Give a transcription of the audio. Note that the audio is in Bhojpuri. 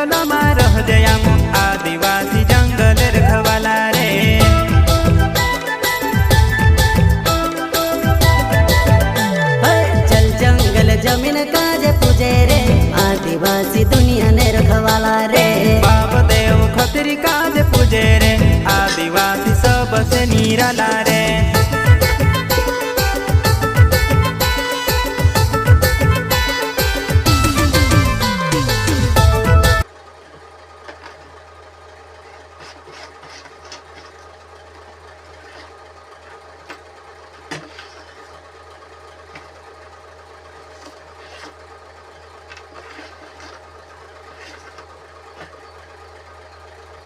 जंगल में रह जयाम आदिवासी जंगल रखवाला रे। चल जंगल जमीन काजे पूजे रे आदिवासी दुनिया ने रखवाला रे। बाप देव खतरी काज पूजे रे आदिवासी सबसे निराला रे।